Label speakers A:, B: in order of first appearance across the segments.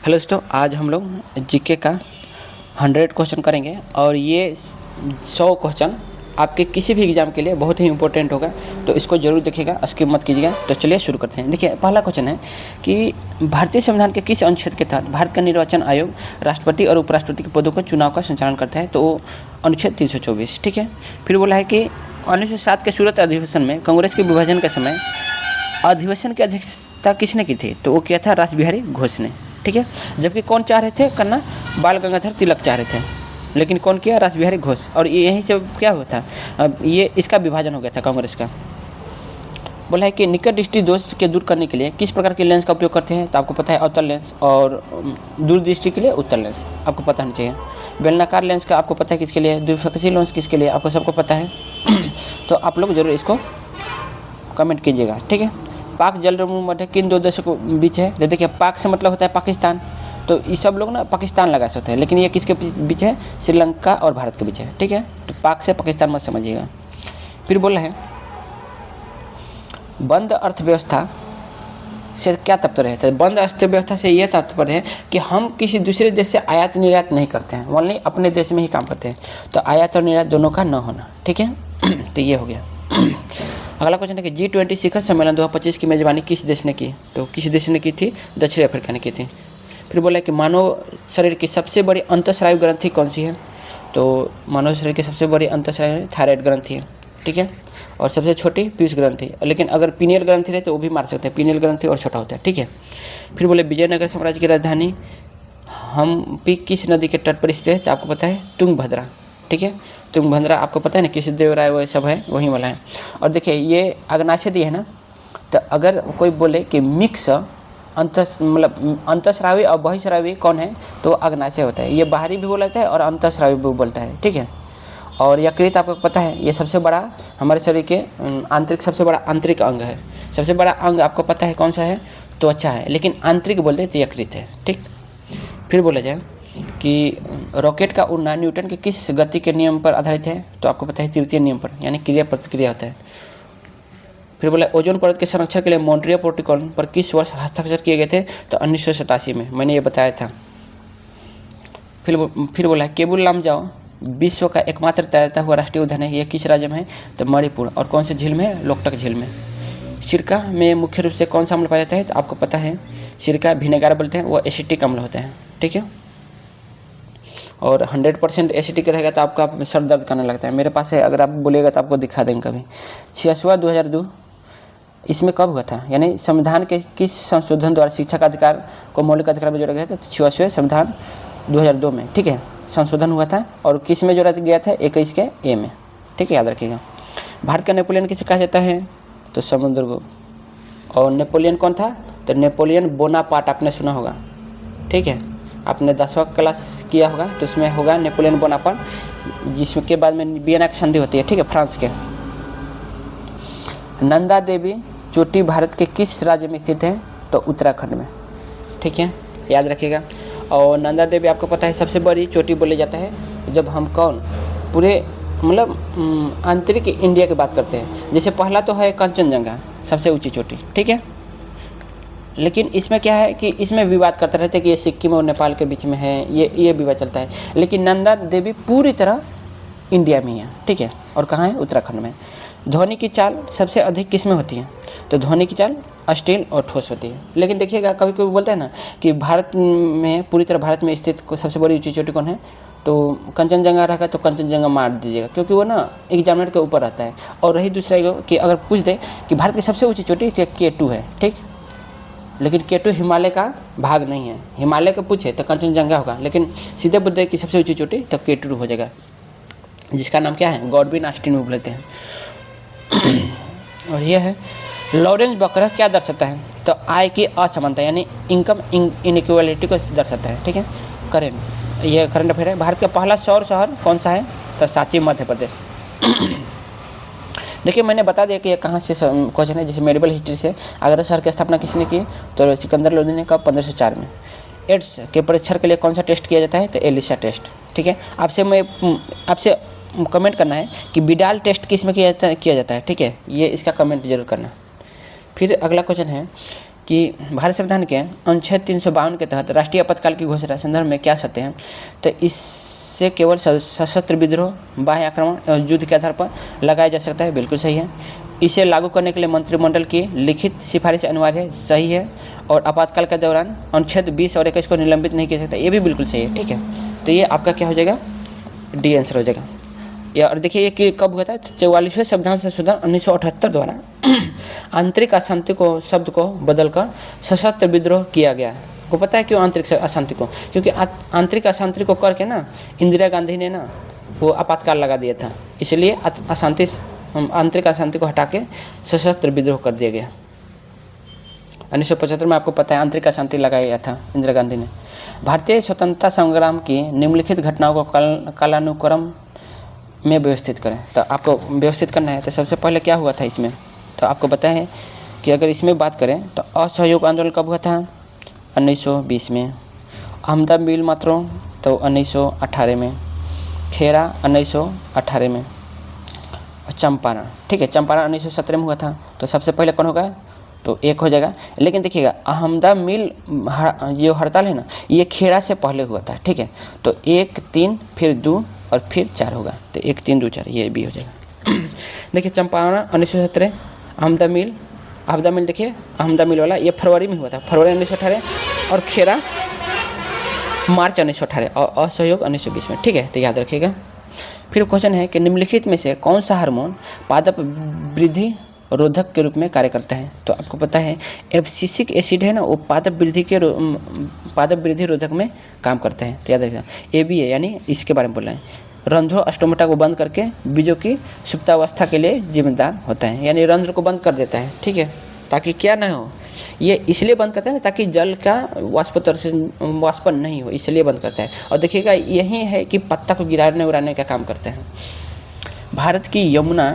A: Hello दोस्तों, आज हम लोग जीके का 100 क्वेश्चन करेंगे और ये 100 क्वेश्चन आपके किसी भी एग्ज़ाम के लिए बहुत ही इंपॉर्टेंट होगा, तो इसको जरूर देखिएगा, स्किप मत कीजिएगा। तो चलिए शुरू करते हैं। देखिए, पहला क्वेश्चन है कि भारतीय संविधान के किस अनुच्छेद के तहत भारत का निर्वाचन आयोग राष्ट्रपति और उपराष्ट्रपति के पदों का चुनाव का संचालन करता है? तो अनुच्छेद 324। ठीक है। फिर बोला है कि 1907 के सूरत अधिवेशन में कांग्रेस के विभाजन के समय अधिवेशन की अध्यक्षता किसने की थी? तो वो किया था रासबिहारी घोष ने। ठीक है। जबकि कौन चाह रहे थे करना? बाल गंगाधर तिलक चाह रहे थे, लेकिन कौन किया? रासबिहारी घोष। और यहीं से क्या हुआ था, ये इसका विभाजन हो गया था कांग्रेस का। बोला है कि निकट दृष्टि दोष के दूर करने के लिए किस प्रकार के लेंस का उपयोग करते हैं? तो आपको पता है अवतल लेंस, और दूर दृष्टि के लिए उत्तल लेंस आपको पता होना चाहिए। बेलनाकार लेंस का आपको पता है किसके लिए? द्विफोकसी लेंस किसके लिए? आपको सबको पता है। तो आप लोग जरूर इसको कमेंट कीजिएगा। ठीक है। पाक जल मध्य किन दो देशों के बीच है? देखिए, पाक से मतलब होता है पाकिस्तान, तो ये सब लोग ना पाकिस्तान लगा सकते हैं, लेकिन ये किसके बीच है? श्रीलंका और भारत के बीच है। ठीक है। तो पाक से पाकिस्तान मत समझिएगा। फिर बोला है बंद अर्थव्यवस्था से क्या तात्पर्य है? तो बंद अर्थव्यवस्था से यह तात्पर्य है कि हम किसी दूसरे देश से आयात निर्यात नहीं करते हैं, ओनली अपने देश में ही काम करते हैं। तो आयात और निर्यात दोनों का न होना। ठीक है। तो ये हो गया। अगला क्वेश्चन है कि G20 शिखर सम्मेलन 2025 की मेजबानी किस देश ने की? तो किस देश ने की थी? दक्षिण अफ्रीका ने की थी। फिर बोला कि मानव शरीर की सबसे बड़ी अंतःस्रावी ग्रंथि कौन सी है? तो मानव शरीर की सबसे बड़ी अंतःस्रावी थायराइड ग्रंथि है। ठीक है। और सबसे छोटी पीयूष ग्रंथि, लेकिन अगर पीनियल ग्रंथि रहे तो वो भी मार सकते हैं। पीनियल ग्रंथि और छोटा होता है। ठीक है। फिर बोले विजयनगर साम्राज्य की राजधानी हम्पी किस नदी के तट पर स्थित है? तो आपको पता है तुंगभद्रा। ठीक है। तुंगभद्रा आपको पता है ना, कृष्णदेवराय वो सब है, वही वाला है। और देखिए, ये अग्नाशय दिए है ना, तो अगर कोई बोले कि मिक्स अंतःस्रावी और बहिःस्रावी कौन है, तो अग्नाशय होता है। ये बाहरी भी बोलता है और अंतःस्रावी भी बोलता है। ठीक है। और यकृत आपको पता है, ये सबसे बड़ा हमारे शरीर के आंतरिक सबसे बड़ा आंतरिक अंग है। सबसे बड़ा अंग आपको पता है कौन सा है? त्वचा है, लेकिन आंतरिक बोलते हैं तो यकृत है। ठीक। फिर बोला जाए कि रॉकेट का उड़ना न्यूटन के किस गति के नियम पर आधारित है? तो आपको पता है तृतीय नियम पर, यानी क्रिया प्रतिक्रिया होता है। फिर बोला ओजोन परत के संरक्षण के लिए मॉन्ट्रियल प्रोटोकॉल पर किस वर्ष हस्ताक्षर किए गए थे? तो 1987 में, मैंने ये बताया था। फिर बोला केबुल लामजाओ विश्व का एकमात्र तैरता हुआ राष्ट्रीय उद्यान है, यह किस राज्य में है? तो मणिपुर। और कौन से झील में है? लोकटक झील में। सिरका में मुख्य रूप से कौन सा अम्ल पाया जाता है? तो आपको पता है सिरका विनेगार बोलते हैं, वो एसिटिक अम्ल होता है। ठीक है। और 100% एसिटिक रहेगा तो आपका सर दर्द करने लगता है। मेरे पास है, अगर आप बोलेगा तो आपको दिखा देंगे कभी। 2002 इसमें कब हुआ था? यानी संविधान के किस संशोधन द्वारा शिक्षा का अधिकार को मौलिक अधिकार में जोड़ा गया था? तो 66वें संविधान 2002 में। ठीक है, संशोधन हुआ था। और किस में जोड़ा गया था? 21 के ए में। ठीक है, याद रखिएगा। भारत का नेपोलियन किसे कहा जाता है? तो समुद्रगुप्त। और नेपोलियन कौन था? तो नेपोलियन बोनापार्ट, आपने सुना होगा। ठीक है, आपने 10वां क्लास किया होगा, तो उसमें होगा नेपोलियन बोनापार्ट, जिसके बाद में वियना की संधि होती है। ठीक है, फ्रांस के। नंदा देवी चोटी भारत के किस राज्य में स्थित है? तो उत्तराखंड में। ठीक है, याद रखिएगा। और नंदा देवी आपको पता है सबसे बड़ी चोटी बोले जाता है जब हम पूरे मतलब आंतरिक इंडिया की बात करते हैं। जैसे पहला तो है कंचनजंगा, सबसे ऊंची चोटी। ठीक है। लेकिन इसमें क्या है कि इसमें विवाद करते रहते हैं कि ये सिक्किम और नेपाल के बीच में है, ये विवाद चलता है। लेकिन नंदा देवी पूरी तरह इंडिया में है। ठीक है। और कहाँ है? उत्तराखंड में। ध्वनि की चाल सबसे अधिक किस में होती है? तो ध्वनि की चाल स्टील और ठोस होती है। लेकिन देखिएगा, कभी कोई बोलता है ना कि भारत में पूरी तरह भारत में स्थित सबसे बड़ी ऊंची चोटी कौन है? तो कंचनजंगा रहेगा, तो कंचनजंगा मार दीजिएगा, क्योंकि वो ना एग्जामिनर के ऊपर रहता है। और रही दूसरा कि अगर पूछ दे कि भारत की सबसे ऊँची चोटी K2 है। ठीक। लेकिन K2 हिमालय का भाग नहीं है। हिमालय का पूछे तो कंचनजंगा होगा, लेकिन सीधे बोलते हैं कि सबसे ऊंची चोटी तो K2 हो जाएगा, जिसका नाम क्या है? गॉडविन ऑस्टिन में बोलते हैं। और यह है लॉरेंस वक्र क्या दर्शाता है? तो आय की असमानता, यानी इनकम इनइक्वालिटी को दर्शाता है। ठीक है। ये करंट अफेयर है। भारत का पहला सौर शहर कौन सा है? तो सांची, मध्य प्रदेश। देखिए, मैंने बता दिया कि ये कहाँ से क्वेश्चन है। जैसे मेडिकल हिस्ट्री से आगरा शहर की स्थापना किसने की? तो सिकंदर लोदी ने कहा 1504 में। एड्स के परीक्षण के लिए कौन सा टेस्ट किया जाता है? तो एलिसा टेस्ट। ठीक है। आपसे कमेंट करना है कि बिडाल टेस्ट किस में किया जाता है। ठीक है, ये इसका कमेंट जरूर करना। फिर अगला क्वेश्चन है कि भारत संविधान के अनुच्छेद 352 के तहत राष्ट्रीय आपातकाल की घोषणा संदर्भ में क्या सत्य है? तो इससे केवल सशस्त्र विद्रोह, बाह्य आक्रमण एवं युद्ध के आधार पर लगाया जा सकता है। बिल्कुल सही है। इसे लागू करने के लिए मंत्रिमंडल की लिखित सिफारिश अनिवार्य है। सही है। और आपातकाल के दौरान अनुच्छेद 20 और 21 को निलंबित नहीं किया सकता, ये भी बिल्कुल सही है। ठीक है, तो ये आपका क्या हो जाएगा? डी आंसर हो जाएगा। या और देखिए ये कि कब हुआ था? 44वें संविधान संशोधन 1978 द्वारा आंतरिक अशांति को शब्द को बदलकर सशस्त्र विद्रोह किया गया। को पता है क्यों आंतरिक अशांति को? क्योंकि आंतरिक अशांति को करके ना इंदिरा गांधी ने ना वो आपातकाल लगा दिया था, इसलिए आंतरिक अशांति को हटा के सशस्त्र विद्रोह कर दिया गया। 1975 में आपको पता है आंतरिक अशांति लगाया गया था इंदिरा गांधी ने। भारतीय स्वतंत्रता संग्राम की निम्नलिखित घटनाओं को कालानुक्रम में व्यवस्थित करें। तो आपको व्यवस्थित करना है। तो सबसे पहले क्या हुआ था इसमें? तो आपको पता है कि अगर इसमें बात करें तो असहयोग आंदोलन कब हुआ था? 1920 में। अहमदा मिल मात्रों तो 1918 में। खेरा 1918 में। और चंपारण, ठीक है, चंपारण 1917 में हुआ था। तो सबसे पहले कौन होगा? तो एक हो जाएगा। लेकिन देखिएगा अहमदा मिल ये हड़ताल है ना, ये खेड़ा से पहले हुआ था। ठीक है, तो 1, 3 फिर 2 और फिर 4 होगा। तो 1, 3, 2, 4 ये भी हो जाएगा। देखिए चंपारण 1917, अहमदा मिल देखिए अहमदा मिल वाला ये फरवरी में हुआ था, फरवरी 1918। और खेड़ा मार्च 1918 और असहयोग 1920 में। ठीक है, तो याद रखिएगा। फिर क्वेश्चन है कि निम्नलिखित में से कौन सा हार्मोन पादप वृद्धि रोधक के रूप में कार्य करता है? तो आपको पता है एब्सिसिक एसिड है ना, वो पादप वृद्धि रोधक में काम करता है। तो याद रखिएगा AB है, यानी इसके बारे में बोल रहे हैं। रंध्रों स्टोमेटा को बंद करके बीजों की सुप्तावस्था के लिए जिम्मेदार होता है, यानी रंध्र को बंद कर देता है। ठीक है, ताकि क्या ना हो, ये इसलिए बंद करता है ना ताकि जल का वाष्पन नहीं हो, इसलिए बंद करता है। और देखिएगा यही है कि पत्ता को गिराने उड़ाने का काम करता है। भारत की यमुना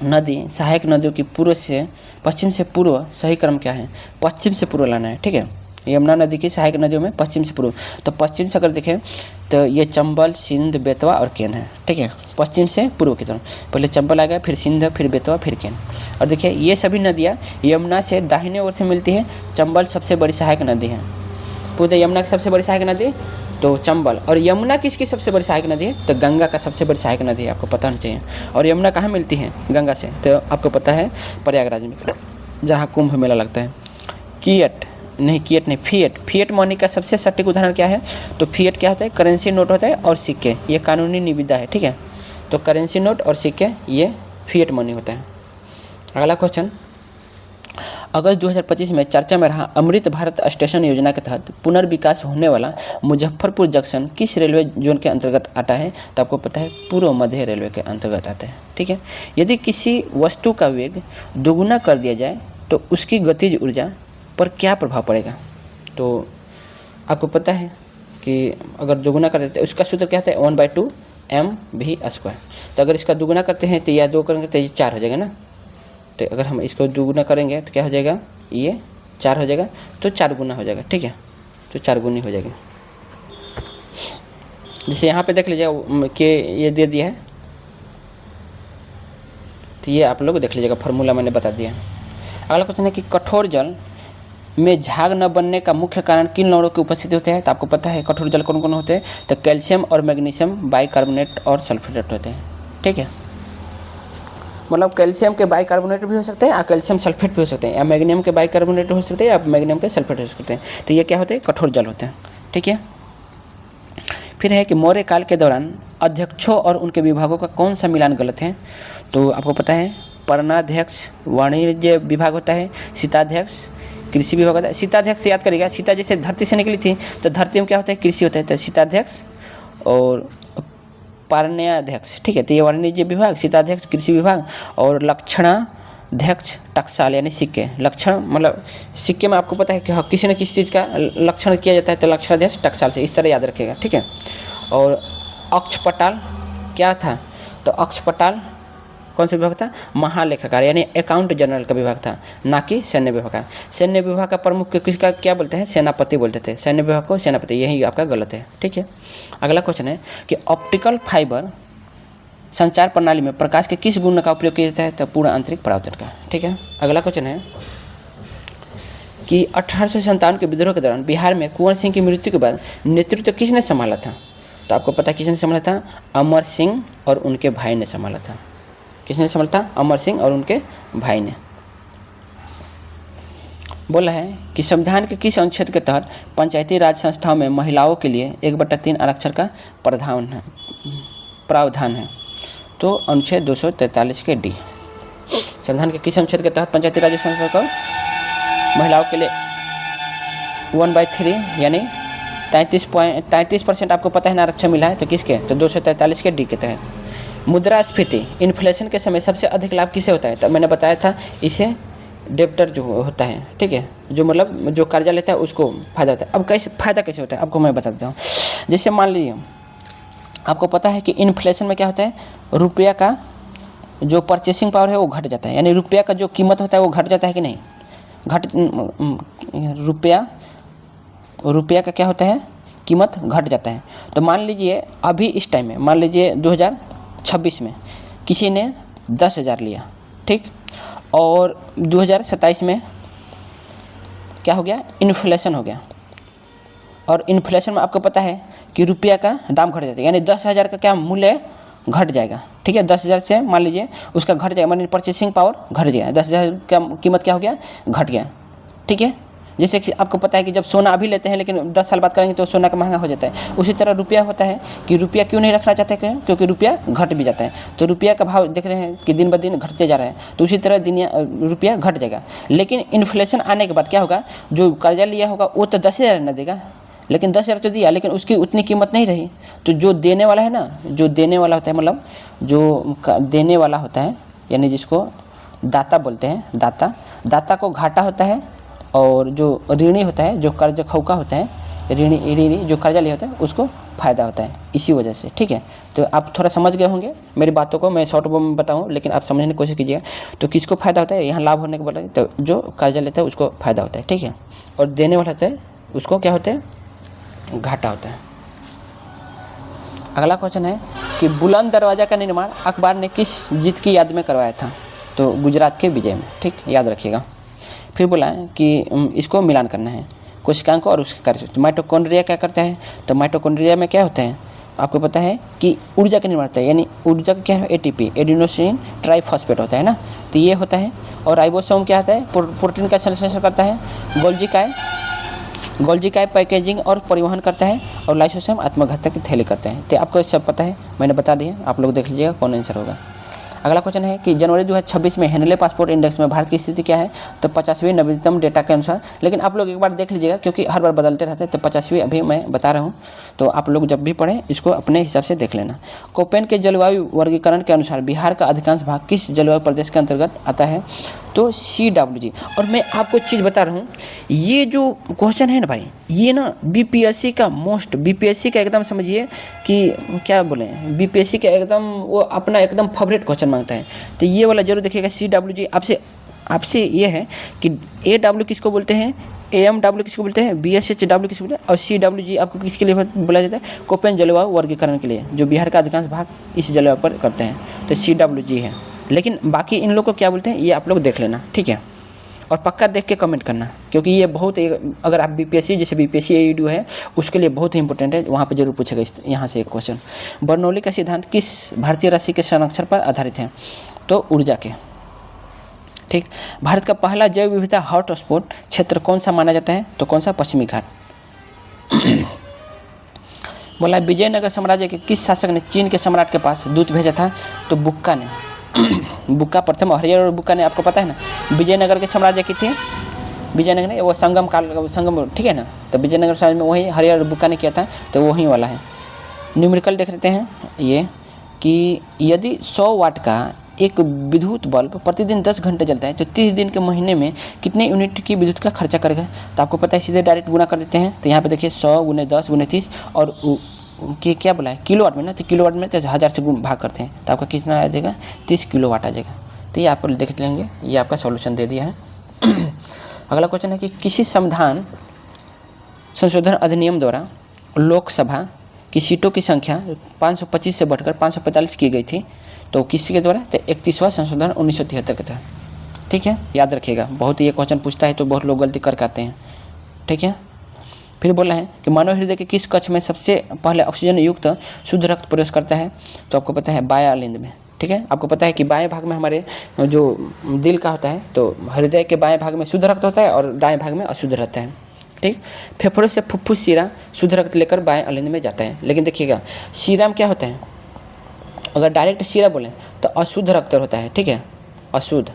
A: नदी सहायक नदियों की पूर्व से पश्चिम से पूर्व सही क्रम क्या है? पश्चिम से पूर्व लाना है। ठीक है, यमुना नदी की सहायक नदियों में पश्चिम से पूर्व। तो पश्चिम से अगर देखें तो ये चंबल, सिंध, बेतवा और केन है। ठीक है, पश्चिम से पूर्व की तरफ पहले चंबल आ गया, फिर सिंध, फिर बेतवा, फिर केन। और देखिए ये सभी नदियाँ यमुना से दाहिने ओर से मिलती है। चंबल सबसे बड़ी सहायक नदी है। पूरे यमुना की सबसे बड़ी सहायक नदी तो चंबल। और यमुना किसकी सबसे बड़ी सहायक नदी है? तो गंगा का सबसे बड़ी सहायक नदी है, आपको पता होना चाहिए। और यमुना कहाँ मिलती है गंगा से? तो आपको पता है प्रयागराज में, जहाँ कुंभ मेला लगता है। फिएट मनी का सबसे सटीक उदाहरण क्या है? तो फिएट क्या होता है? करेंसी नोट होता है और सिक्के, ये कानूनी निविदा है। ठीक है, तो करेंसी नोट और सिक्के ये फिएट मनी होता है। अगला क्वेश्चन, अगस्त 2025 में चर्चा में रहा अमृत भारत स्टेशन योजना के तहत पुनर्विकास होने वाला मुजफ्फरपुर जंक्शन किस रेलवे जोन के अंतर्गत आता है? तो आपको पता है पूर्व मध्य रेलवे के अंतर्गत आता है। ठीक है, यदि किसी वस्तु का वेग दोगुना कर दिया जाए तो उसकी गतिज ऊर्जा पर क्या प्रभाव पड़ेगा? तो आपको पता है कि अगर दोगुना कर देते हैं उसका सूत्र क्या होता है? 1/2 mv²। तो अगर इसका दोगुना करते हैं तो यह 2 करेंगे तो ये 4 हो जाएगा ना। तो अगर हम इसको दोगुना करेंगे तो क्या हो जाएगा? ये 4 हो जाएगा, तो 4 गुना हो जाएगा। ठीक है, तो 4 गुनी हो जाएगी। जैसे यहाँ पे देख लीजिएगा कि ये दे दिया है, तो ये आप लोग देख लीजिएगा, फार्मूला मैंने बता दिया। अगला क्वेश्चन है कि कठोर जल में झाग न बनने का मुख्य कारण किन लवणों की उपस्थिति होते हैं? तो आपको पता है कठोर जल कौन कौन होते हैं? तो कैल्शियम और मैग्नीशियम बाइकार्बोनेट और सल्फेट होते हैं। ठीक है, मतलब कैल्शियम के बाइकार्बोनेट भी हो सकते हैं या कैल्शियम सल्फेट भी हो सकते हैं, या मैग्नीशियम के बाइकार्बोनेट हो सकते हैं या मैग्नीशियम के सल्फेट हो सकते हैं। तो ये क्या होते हैं? कठोर जल होते हैं। ठीक है, फिर है कि मौर्य काल के दौरान अध्यक्षों और उनके विभागों का कौन सा मिलान गलत है? तो आपको पता है परणाध्यक्ष वाणिज्य विभाग होता है, सीताध्यक्ष कृषि विभाग होता है। सीताध्यक्ष याद करिएगा, सीता जैसे धरती से निकली थी तो धरती में क्या होता है? कृषि होता है। तो सीताध्यक्ष और पारण्याध्यक्ष। ठीक है, तो ये वाणिज्य विभाग, सीताध्यक्ष कृषि विभाग, और लक्षणाध्यक्ष टकसाल यानी सिक्के। लक्षण मतलब सिक्के में आपको पता है कि किसी न किसी चीज़ का लक्षण किया जाता है, तो लक्षणाध्यक्ष टकसाल से, इस तरह याद रखिएगा। ठीक है, और अक्षपटाल क्या था? तो अक्षपटाल कौन सा विभाग था? महालेखाकार यानी अकाउंट जनरल का विभाग था, ना कि सैन्य विभाग का। सैन्य विभाग का प्रमुख किसका क्या बोलते हैं? सेनापति बोलते थे, सैन्य विभाग को सेनापति, यही आपका गलत है। ठीक है, अगला क्वेश्चन है कि ऑप्टिकल फाइबर संचार प्रणाली में प्रकाश के किस गुण का उपयोग किया जाता है? तो पूर्ण आंतरिक परावर्तन का। ठीक है, अगला क्वेश्चन है कि 1857 के विद्रोह के दौरान बिहार में कुंवर सिंह की मृत्यु के बाद नेतृत्व किसने संभाला था? तो आपको पता है किसने संभाला था? अमर सिंह और उनके भाई ने संभाला था। किसने संभाला था? अमर सिंह और उनके भाई ने। बोला है कि संविधान के किस अनुच्छेद के तहत पंचायती राज संस्थाओं में महिलाओं के लिए 1/3 आरक्षण का प्रावधान है? तो अनुच्छेद 243 के डी। संविधान के किस अनुच्छेद के तहत पंचायती राज संस्थाओं को महिलाओं के लिए 1/3 यानी 33% आपको पता है ना आरक्षण मिला है? तो किसके? तो 243 के डी के तहत। मुद्रास्फीति इन्फ्लेशन के समय सबसे अधिक लाभ किसे होता है? तो मैंने बताया था इसे डेब्टर जो होता है, ठीक है, जो मतलब जो कर्जा लेता है उसको फ़ायदा होता है। अब फ़ायदा कैसे होता है आपको मैं बता देता हूँ। जैसे मान लीजिए आपको पता है कि इन्फ्लेशन में क्या होता है, रुपया का जो परचेसिंग पावर है वो घट जाता है, यानी रुपया का जो कीमत होता है वो घट जाता है कि नहीं? रुपया का क्या होता है, कीमत घट जाता है। तो मान लीजिए अभी इस टाइम में, मान लीजिए 2026 में किसी ने 10,000 लिया, ठीक, और 2027 में क्या हो गया, इन्फ्लेशन हो गया, और इन्फ्लेशन में आपको पता है कि रुपया का दाम घट जाता है, यानी 10,000 का क्या मूल्य घट जाएगा, ठीक है। 10,000 से मान लीजिए उसका घट जाएगा, मान परचेसिंग पावर घट गया, 10,000 का कीमत क्या हो गया, घट गया, ठीक है। जैसे कि आपको पता है कि जब सोना अभी लेते हैं लेकिन 10 साल बाद करेंगे तो सोना का महंगा हो जाता है, उसी तरह रुपया होता है कि रुपया क्यों नहीं रखना चाहते हैं, क्योंकि रुपया घट भी जाता है। तो रुपया का भाव देख रहे हैं कि दिन ब दिन घटते जा रहा है, तो उसी तरह रुपया घट जाएगा। लेकिन इन्फ्लेशन आने के बाद क्या होगा, जो कर्जा लिया होगा वो तो 10,000 न देगा, लेकिन 10,000 तो दिया, लेकिन उसकी उतनी कीमत नहीं रही। तो जो देने वाला है ना, जो देने वाला होता है, मतलब जो देने वाला होता है, यानी जिसको दाता बोलते हैं, दाता को घाटा होता है, और जो ऋणी होता है, जो कर्ज खौका होता है, ऋणी जो कर्जा लिया होता है उसको फ़ायदा होता है, इसी वजह से, ठीक है। तो आप थोड़ा समझ गए होंगे मेरी बातों को, मैं शॉर्ट में बताऊँ लेकिन आप समझने की कोशिश कीजिएगा। तो किसको फ़ायदा होता है, यहाँ लाभ होने के बोला, तो जो कर्जा लेता है उसको फ़ायदा होता है, ठीक है, और देने वाला होता है उसको क्या होता है, घाटा होता है। अगला क्वेश्चन है कि बुलंद दरवाज़ा का निर्माण अकबर ने किस जीत की याद में करवाया था? तो गुजरात के विजय में, ठीक, याद रखिएगा। फिर बोला है कि इसको मिलान करना है कोशिकांक और उसके कार्य। तो माइटोकॉन्ड्रिया क्या करता है, तो माइटोकॉन्ड्रिया में क्या होता है आपको पता है कि ऊर्जा का निर्माण होता है, यानी ऊर्जा का क्या है, एटीपी, एडिनोसिन ट्राइफॉस्फेट होता है ना, तो ये होता है। और राइबोसोम क्या होता है, प्रोटीन का संश्लेषण करता है। गोल्जी काय पैकेजिंग और परिवहन करता है, और लाइसोसोम आत्मघातक की थैली करते हैं। तो आपको सब पता है, मैंने बता दिया, आप लोग देख लीजिएगा कौन आंसर होगा। अगला क्वेश्चन है कि जनवरी 2026 में हेनले पासपोर्ट इंडेक्स में भारत की स्थिति क्या है? तो 50वीं नवीनतम डेटा के अनुसार। लेकिन आप लोग एक बार देख लीजिएगा क्योंकि हर बार बदलते रहते हैं, तो 50वीं अभी मैं बता रहा हूँ, तो आप लोग जब भी पढ़ें इसको अपने हिसाब से देख लेना। कोपेन के जलवायु वर्गीकरण के अनुसार बिहार का अधिकांश भाग किस जलवायु प्रदेश के अंतर्गत आता है? तो CWG। और मैं आपको एक चीज़ बता रहा हूँ, ये जो क्वेश्चन है ना भाई, ये ना BPSC का एकदम समझिए कि क्या बोले, BPSC का एकदम वो अपना एकदम फेवरेट क्वेश्चन मांगता है। तो ये वाला जरूर देखिएगा। CWG आपसे ये है कि AW किसको बोलते हैं, AMW किसको बोलते हैं, BSHW किसको बोलते हैं, और CWG आपको किसके लिए बोला जाता है? कोपेन जलवायु वर्गीकरण के लिए, जो बिहार का अधिकांश भाग इस जलवायु पर करते हैं, तो CWG है। लेकिन बाकी इन लोग को क्या बोलते हैं ये आप लोग देख लेना, ठीक है, और पक्का देख के कमेंट करना, क्योंकि ये बहुत, अगर आप BPSC जैसे BPSC AEDU है उसके लिए बहुत ही इंपॉर्टेंट है, वहाँ पे जरूर पूछेगा यहाँ से एक क्वेश्चन। बर्नौली का सिद्धांत किस भारतीय राशि के संरक्षण पर आधारित है? तो ऊर्जा के, ठीक। भारत का पहला जैव विविधता हॉटस्पॉट क्षेत्र कौन सा माना जाता है? तो कौन सा? पश्चिमी घाट। बोला विजयनगर साम्राज्य के किस शासक ने चीन के सम्राट के पास दूत भेजा था? तो बुक्का ने। बुक्का प्रथम, हरिहर और बुक्का ने, आपको पता है ना विजयनगर के साम्राज्य की थी, विजयनगर वो संगम, ठीक है ना, तो विजयनगर साम्राज्य में वही हरिहर और बुक्का ने किया था, तो वही वाला है। न्यूमेरिकल देख लेते हैं ये कि यदि 100 वाट का एक विद्युत बल्ब प्रतिदिन 10 घंटे जलता है तो 30 दिन के महीने में कितने यूनिट की विद्युत का खर्चा करेगा? तो आपको पता है सीधे डायरेक्ट गुना कर देते हैं। तो यहाँ पे देखिए 100 × 10 × 30 और कि क्या बोला है किलोवाट में ना, तो किलोवाट में तो 1000 से भाग करते हैं, तो आपका कितना आ जाएगा? 30 किलोवाट आ जाएगा। तो ये आप देख लेंगे, ये आपका सॉल्यूशन दे दिया है। अगला क्वेश्चन है कि किसी संविधान संशोधन अधिनियम द्वारा लोकसभा की सीटों की संख्या 525 से बढ़कर 545 की गई थी, तो किसके द्वारा? तो 31वां संशोधन 1973 के तहत। ठीक है, याद रखिएगा। बहुत ये क्वेश्चन पूछता है तो बहुत लोग गलती करके आते हैं। ठीक है, फिर बोला है कि मानव हृदय के किस कक्ष में सबसे पहले ऑक्सीजन युक्त शुद्ध रक्त प्रवेश करता है? तो आपको पता है बायां लिंब में। ठीक है, आपको पता है कि बाएं भाग में हमारे जो दिल का होता है, तो हृदय के बाएं भाग में शुद्ध रक्त होता है और दाएं भाग में अशुद्ध रहता है। ठीक, फेफड़ों से फुफ्फुस शिरा शुद्ध रक्त लेकर बाएं अलिंद में जाता है। लेकिन देखिएगा शिरा में क्या होता है, अगर डायरेक्ट शिरा बोलें तो अशुद्ध रक्त होता है। ठीक है, अशुद्ध,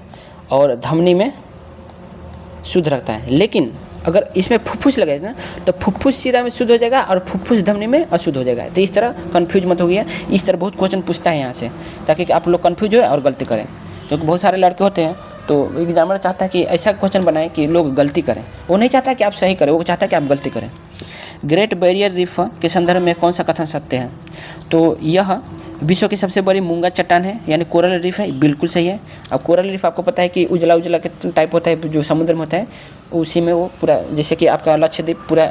A: और धमनी में शुद्ध रखता है। लेकिन अगर इसमें फुफ्फुस लगाए ना तो फुफ्फुस शिरा में शुद्ध हो जाएगा और फुफ्फुस धमनी में अशुद्ध हो जाएगा। तो इस तरह कंफ्यूज मत होइए। इस तरह बहुत क्वेश्चन पूछता है यहाँ से, ताकि आप लोग कंफ्यूज हो और गलती करें। क्योंकि बहुत सारे लड़के होते हैं तो एग्जामिनर चाहता है कि ऐसा क्वेश्चन बनाए कि लोग गलती करें। वो नहीं चाहता कि आप सही करें, वो चाहता है कि आप गलती करें। ग्रेट बैरियर रीफ के संदर्भ में कौन सा कथन सत्य है? तो यह विश्व की सबसे बड़ी मूंगा चट्टान है, यानी कोरल रीफ है। बिल्कुल सही है। अब कोरल रीफ आपको पता है कि उजला उजला के टाइप होता है, जो समुद्र में होता है, उसी में वो पूरा, जैसे कि आपका लक्षद्वीप पूरा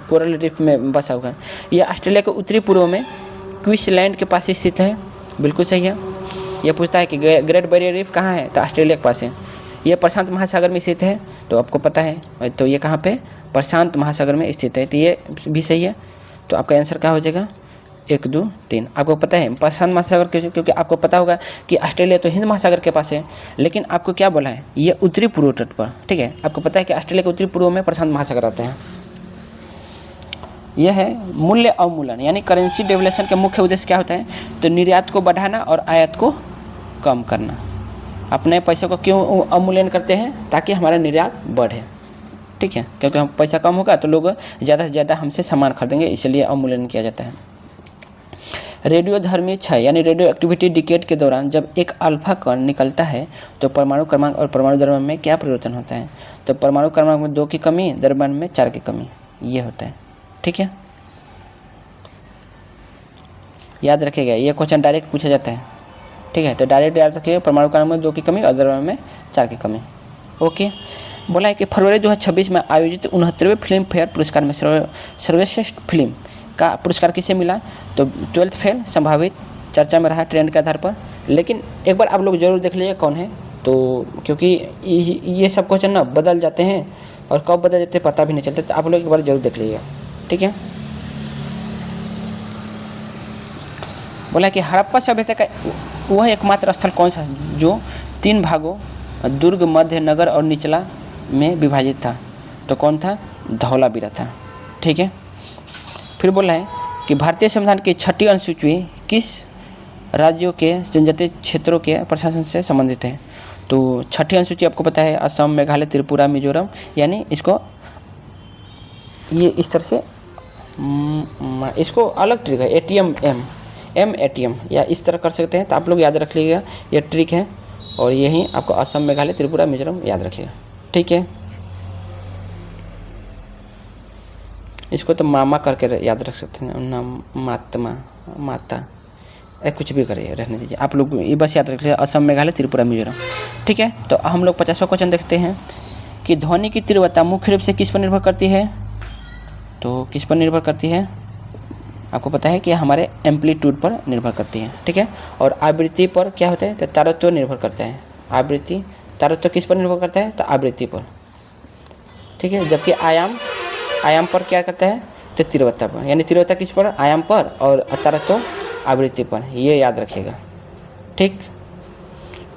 A: कोरल रीफ में बसा हुआ है। यह ऑस्ट्रेलिया के उत्तरी पूर्व में क्वींसलैंड के पास स्थित है। बिल्कुल सही है। यह पूछता है कि ग्रेट बैरियर रीफ कहाँ है? तो ऑस्ट्रेलिया के पास है। यह प्रशांत महासागर में स्थित है, तो आपको पता है। तो ये कहाँ पे? प्रशांत महासागर में स्थित है। तो ये भी सही है। तो आपका आंसर क्या हो जाएगा? 1, 2, 3। आपको पता है प्रशांत महासागर के, क्योंकि आपको पता होगा कि ऑस्ट्रेलिया तो हिंद महासागर के पास है, लेकिन आपको क्या बोला है? ये उत्तरी पूर्व तट पर। ठीक है, आपको पता है कि ऑस्ट्रेलिया के उत्तरी पूर्व में प्रशांत महासागर आते हैं। यह है मूल्य अवमूलन, यानी करेंसी डेवलेशन के मुख्य उद्देश्य क्या होता है? तो निर्यात को बढ़ाना और आयात को कम करना। अपने पैसे को क्यों अवमूल्यन करते हैं? ताकि हमारा निर्यात बढ़े। ठीक है, क्योंकि हम पैसा कम होगा तो लोग ज़्यादा से ज़्यादा हमसे सामान खरीदेंगे, इसलिए अवमूल्यन किया जाता है। रेडियोधर्मी क्षय यानी रेडियो एक्टिविटी डिकेड के दौरान जब एक अल्फा कण निकलता है तो परमाणु क्रमांक और परमाणु द्रव्यमान में क्या परिवर्तन होता है? तो परमाणु क्रमांक में 2 की कमी, द्रव्यमान में 4 की कमी, ये होता है। ठीक है, याद रखिएगा, ये क्वेश्चन डायरेक्ट पूछा जाता है। ठीक है, तो डायरेक्ट याद रखिएगा, परमाणु क्रमांक में 2 की कमी और द्रव्यमान में 4 की कमी। ओके, बोला है कि फरवरी 2026 में आयोजित 69वें फिल्म फेयर पुरस्कार में सर्वश्रेष्ठ फिल्म का पुरस्कार किसे मिला? तो 12th फेल संभावित चर्चा में रहा ट्रेंड के आधार पर। लेकिन एक बार आप लोग जरूर देख लीजिए कौन है, तो क्योंकि ये सब क्वेश्चन ना बदल जाते हैं और कब बदल जाते हैं पता भी नहीं चलता, तो आप लोग एक बार जरूर देख लीजिएगा। ठीक है, बोला कि हड़प्पा सभ्यता का वह एकमात्र स्थल कौन सा जो 3 भागों दुर्ग, मध्य, नगर और निचला में विभाजित था? तो कौन था? धौलावीरा था। ठीक है, फिर बोला है कि भारतीय संविधान की 6ठी अनुसूची किस राज्यों के जनजातीय क्षेत्रों के प्रशासन से संबंधित है? तो 6ठी अनुसूची आपको पता है असम, मेघालय, त्रिपुरा, मिजोरम, यानी इसको ये इस तरह से इसको अलग ट्रिक है, ATM या इस तरह कर सकते हैं। तो आप लोग याद रख लीजिएगा, ये ट्रिक है और यही आपको असम, मेघालय, त्रिपुरा, मिजोरम याद रखिएगा। ठीक है, इसको तो मामा करके याद रख सकते हैं ना, माता कुछ भी करिए, रहने दीजिए। आप लोग ये बस याद रख लीजिए असम, मेघालय, त्रिपुरा, मिजोरम। ठीक है, तो हम लोग 50वां क्वेश्चन देखते हैं कि ध्वनि की तीव्रता मुख्य रूप से किस पर निर्भर करती है? तो किस पर निर्भर करती है? आपको पता है कि हमारे एम्पलीट्यूड पर निर्भर करती है। ठीक है, और आवृत्ति पर क्या होता है? तो तारत्व निर्भर करता है। आवृत्ति, तारत्व किस पर निर्भर करता है? तो आवृत्ति पर। ठीक है, जबकि आयाम पर क्या करता है? तो तीव्रता पर, यानी तीव्रता किस पर? आयाम पर, और तारत्व आवृत्ति पर। ये याद रखिएगा। ठीक,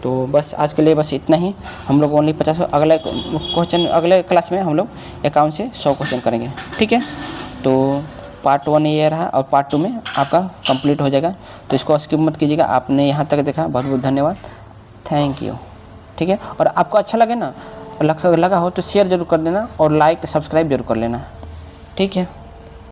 A: तो बस आज के लिए बस इतना ही। हम लोग ओनली 50 अगले क्वेश्चन अगले क्लास में हम लोग 51 से 100 क्वेश्चन करेंगे। ठीक है, तो पार्ट 1 ये रहा और पार्ट 2 में आपका कंप्लीट हो जाएगा। तो इसको स्किप मत कीजिएगा। आपने यहाँ तक देखा, बहुत बहुत धन्यवाद, थैंक यू। ठीक है, और आपको अच्छा लगे ना, लगा हो तो शेयर जरूर कर देना और लाइक सब्सक्राइब जरूर कर लेना। ठीक है।